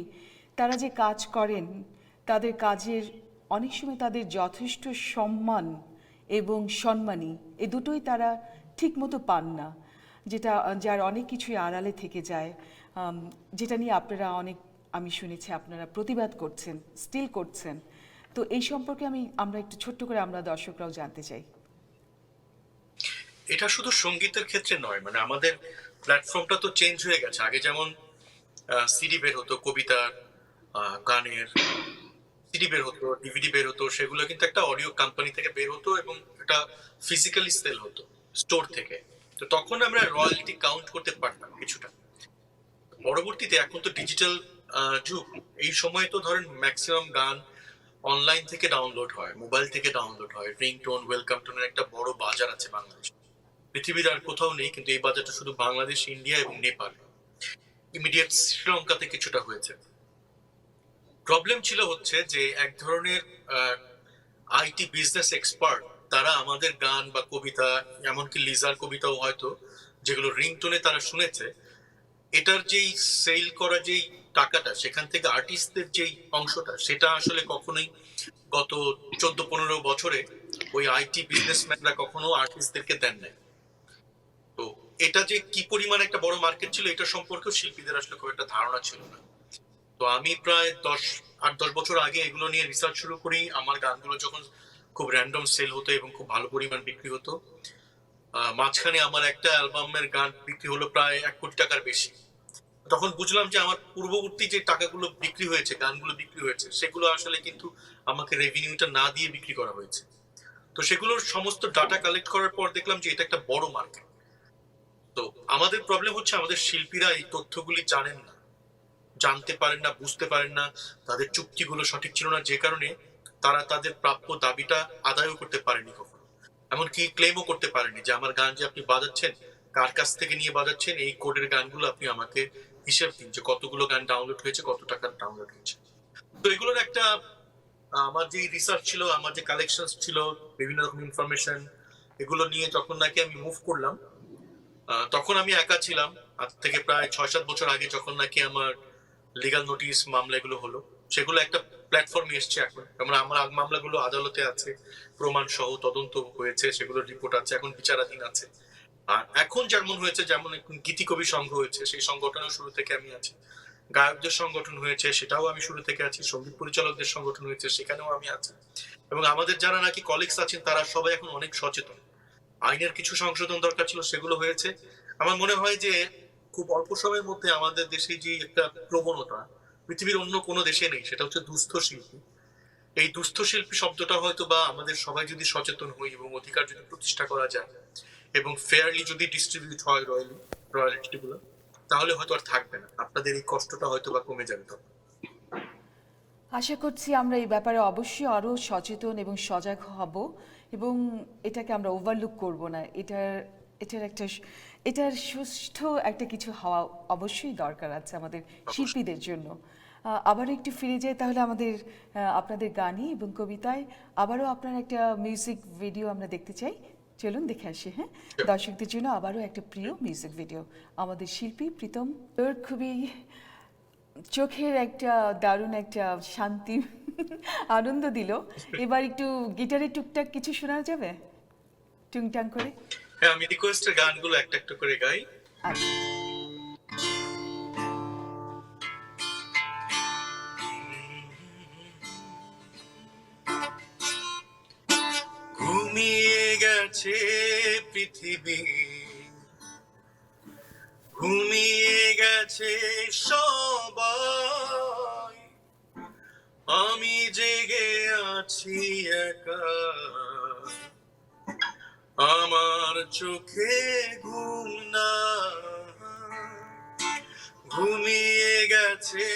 তারা যে কাজ করেন, তাদের কাজের অনেক সময় তাদের যথেষ্ট সম্মান এবং সম্মানী এ দুটোই তারা ঠিকমতো পান না, যার অনেক কিছুই আড়ালে থেকে যায়, যেটা নিয়ে আপনারা আমি শুনেছি আপনারা প্রতিবাদ করছেন, স্টিল করছেন। তো এই সম্পর্কে আমরা একটু ছোট্ট করে আমরা দর্শকরাও জানতে চাই।
এটা শুধু সঙ্গীতের ক্ষেত্রে নয়, আমাদের প্ল্যাটফর্মটা তো চেঞ্জ হয়ে গেছে। আগে যেমন সিডি বের হতো, কবিতার গানের সিডি বের হতো, ডিভিডি বের হতো, সেগুলো কিন্তু একটা অডিও কোম্পানি থেকে বের হতো এবং এটা ফিজিক্যালি সেল হতো স্টোর থেকে। তো তখন আমরা রয়্যালটি কাউন্ট করতে পারতাম কিছুটা। পরবর্তীতে এখন তো ডিজিটাল যুগ, এই সময় তো ধরেন ম্যাক্সিমাম গান অনলাইন থেকে ডাউনলোড হয়, মোবাইল থেকে ডাউনলোড হয়। রিংটোন, ওয়েলকাম টোনের একটা বড় বাজার আছে বাংলাদেশে। পৃথিবীর আর কোথাও নেই, কিন্তু এই বাজারটা শুধু বাংলাদেশ, ইন্ডিয়া এবং নেপাল, ইমিডিয়েট শ্রীলঙ্কাতে কিছুটা হয়েছে। প্রবলেম ছিল হচ্ছে যে এক ধরনের আইটি বিজনেস এক্সপার্ট, তারা আমাদের গান বা কবিতা, এমনকি লিজার কবিতাও হয়তো, যেগুলো রিংটোনে তারা শুনেছে, এটার যেই সেল করা যেই টাকাটা, সেখান থেকে আর্টিস্টদের যেই অংশটা, সেটা আসলে কখনোই গত 14-15 বছরে ওই আইটি বিজনেসম্যানরা কখনো আর্টিস্টদেরকে দেন নাই। তো এটা যে কি পরিমাণ একটা বড় মার্কেট ছিল, এটা সম্পর্কেও শিল্পীদের আসলে খুব একটা ধারণা ছিল না। তো আমি প্রায় 8-10 বছর আগে এগুলো নিয়ে রিসার্চ শুরু করি। আমার গানগুলো যখন খুব র্যান্ডম সেল হতো এবং খুব ভালো পরিমাণ বিক্রি হতো, মাঝখানে আমার একটা অ্যালবামের গান বিক্রি হলো প্রায় 1 কোটি টাকার বেশি। তখন বুঝলাম যে আমার পূর্ববর্তী যে টাকাগুলো বিক্রি হয়েছে, গানগুলো বিক্রি হয়েছে, সেগুলো আসলে কিন্তু আমাকে রেভিনিউটা না দিয়ে বিক্রি করা হয়েছে। তো সেগুলোর সমস্ত ডাটা কালেক্ট করার পর দেখলাম যে এটা একটা বড় মার্কেট। তো আমাদের প্রবলেম হচ্ছে আমাদের শিল্পীরা এই তথ্যগুলি জানেন না, জানতে পারেন না, বুঝতে পারেন না। তাদের চুক্তিগুলো সঠিক ছিল না, যে কারণে তারা তাদের প্রাপ্য দাবিটা আদায়ও করতে পারেনি কখনো। এমনকি ক্লেমও করতে পারেনি যে আমার গান যে আপনি বাজাচ্ছেন, কার কাছ থেকে নিয়ে বাজাচ্ছেন, এই কোডের গানগুলো আপনি আমাকে হিসেব দিন যে কতগুলো গান ডাউনলোড হয়েছে, কত টাকার ডাউনলোড হয়েছে। তো এগুলোর একটা আমার যে রিসার্চ ছিল, আমার যে কালেকশন ছিল, বিভিন্ন রকম ইনফরমেশন, এগুলো নিয়ে যখন নাকি আমি মুভ করলাম, তখন আমি একা ছিলাম। আজ থেকে প্রায় 6-7 বছর আগে যখন নাকি আমার লিগাল নোটিশ মামলা এগুলো হলো, সেগুলো একটা প্ল্যাটফর্মে এসছে এখন। আমরা আমার মামলাগুলো আদালতে আছে, প্রমাণ সহ তদন্ত হয়েছে, সেগুলোর রিপোর্ট আছে, এখন বিচারাধীন আছে। আর এখন যেমন হয়েছে, যেমন গীতি কবি সংঘ হয়েছে, সেই সংগঠনের শুরু থেকে আমি আছি। গায়কদের সংগঠন হয়েছে, সেটাও আমি শুরু থেকে আছি। সঙ্গীত পরিচালকদের সংগঠন হয়েছে, সেখানেও আমি আছি। এবং আমাদের যারা নাকি কলিগস আছেন, তারা সবাই এখন অনেক সচেতন। আইনের কিছু সংশোধন দরকার ছিল, সেগুলো হয়েছে। আমার মনে হয় যে খুব অল্প সময়ের মধ্যে আমাদের দেশে যে একটা প্রবণতা, পৃথিবীর অন্য কোনো দেশে নেই, সেটা হচ্ছে দুস্থ শিল্পী। এই দুস্থ শিল্পী শব্দটা হয়তো বা আমাদের সবাই যদি সচেতন হই এবং অধিকার যদি প্রতিষ্ঠা করা যায় এবং ফেয়ারলি যদি ডিস্ট্রিবিউট হয় রয়্যালিটিগুলো, তাহলে হয়তো আর থাকবে না। আপনাদের এই কষ্টটা হয়তো বা কমে যাবে তখন।
আশা করছি আমরা এই ব্যাপারে অবশ্যই আরও সচেতন এবং সজাগ হব, এবং এটাকে আমরা ওভারলুক করব না। এটার সুষ্ঠু একটা কিছু হওয়া অবশ্যই দরকার আছে আমাদের শিল্পীদের জন্য। আবার একটু ফিরে যাই তাহলে আমাদের আপনাদের গানে এবং কবিতায়। আবারও আপনার একটা মিউজিক ভিডিও আমরা দেখতে চাই, চলুন দেখে আসি। হ্যাঁ, দর্শকদের জন্য আবারও একটা প্রিয় মিউজিক ভিডিও, আমাদের শিল্পী প্রীতম। তোর খুবই চোখের একটা দারুণ একটা শান্তি আনন্দ দিল। এবার একটু গিটারে টুকটাক কিছু শোনা যাবে, টুংটাং করে?
হ্যাঁ, আমি রিকোয়েস্টের গানগুলো একটা একটা করে গাই।
আচ্ছা,
ঘুমিয়ে গেছে পৃথিবী, ঘুমিয়ে গেছে সবাই, আমি জেগে আছি একা, আমার চোখে ঘুম না। ঘুমিয়ে গেছে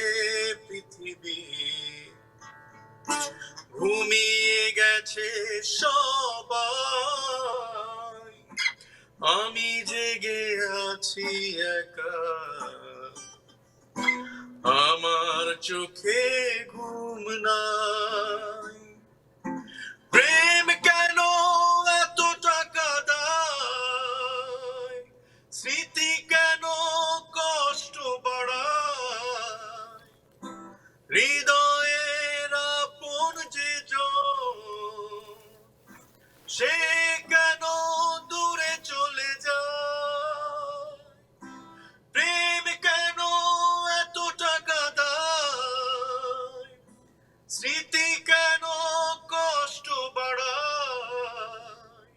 পৃথিবী, ঘুমিয়ে গেছে সবাই, আমি জেগে আছি একা, আমার চোখে ঘুম নাই। প্রেম কেন এত টাকা দায়, স্মৃতি কেন কষ্ট বাড়ায়, হৃদয়ের আপন যে জন, সে কেন দূরে চলে যায়। প্রেম কেন এত টাকা দায়, স্মৃতি কেন কষ্ট বাড়ায়,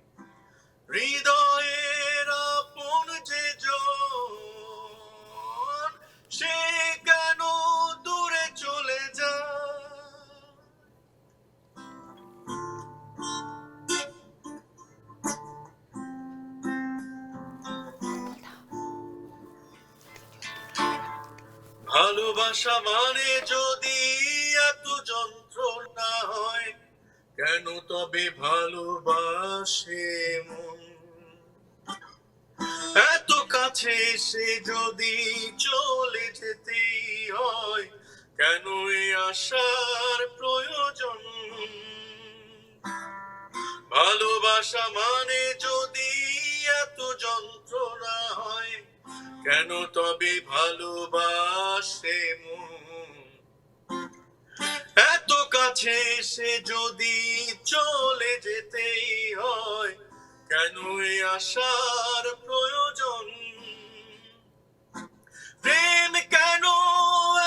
হৃদয়ের আপন যে জন, সে কেন দূরে চলে যায়। ভালোবাসা মানে যদি এত যন্ত্রণা যন্ত্রণা হয়, কেন তবে ভালোবাসে মন? এত কাছে এসে যদি চলে যেতেই হয়, কেন এই আশার প্রয়োজন? ভালোবাসা মানে যদি এত যন্ত্রণা হয়, কেন তবে ভালোবাসে মন? এত কাছে এসে যদি চলে যেতেই হয়, কেন এই আশার প্রয়োজন? প্রেম কেন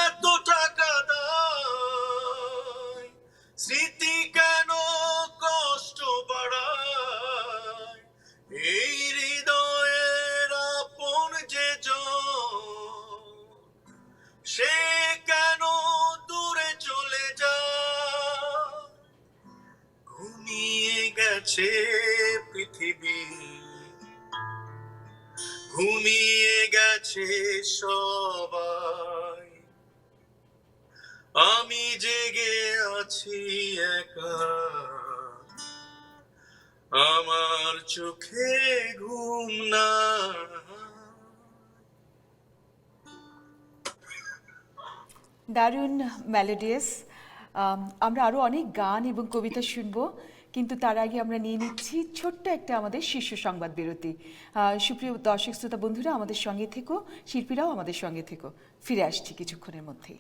এত টাকা দেয়, স্মৃতি কেন কষ্ট বাড়ায়, এই হৃদয়ের আপন যে জন, সে কেন দূরে চলে যায়? ঘুমিয়ে গেছে পৃথিবী, ঘুমিয়ে গেছে সবাই, আমি জেগে আছি একা, আমার চোখে ঘুম না।
দারুণ মেলোডিয়াস। আমরা আরও অনেক গান এবং কবিতা শুনবো, কিন্তু তার আগে আমরা নিয়ে নিচ্ছি ছোট্ট একটা আমাদের শীর্ষ সংবাদ বিরতি। সুপ্রিয় দর্শক শ্রোতা বন্ধুরা, আমাদের সঙ্গে থেকো, শিল্পীরাও আমাদের সঙ্গে থেকো। ফিরে আসছি কিছুক্ষণের মধ্যেই।